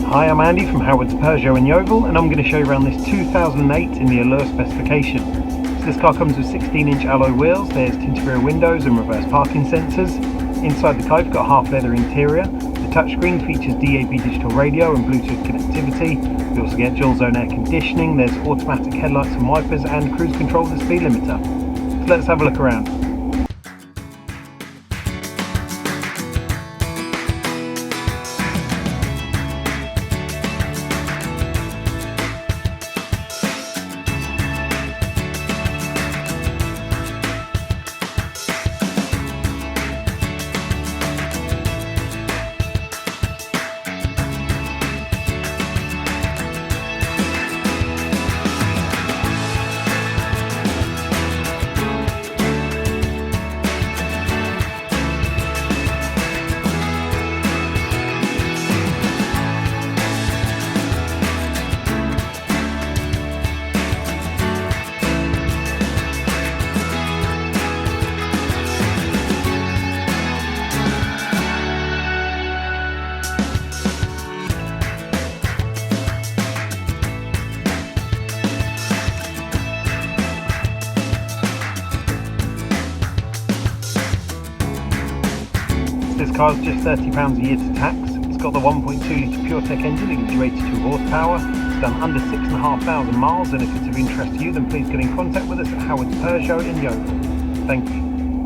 Hi, I'm Andy from Howard's Peugeot in Yeovil, and I'm going to show you around this 2008 in the Allure specification. So this car comes with 16-inch alloy wheels, there's tinted rear windows and reverse parking sensors. Inside the car you've got a half leather interior. The touchscreen features DAB digital radio and Bluetooth connectivity. You also get dual zone air conditioning, there's automatic headlights and wipers, and cruise control with the speed limiter. So let's have a look around. This car's just £30 a year to tax. It's got the 1.2 litre PureTech engine that gives you 82 horsepower. It's done under 6,500 miles, and if it's of interest to you, then please get in contact with us at Howard's Peugeot in Yeovil. Thank you.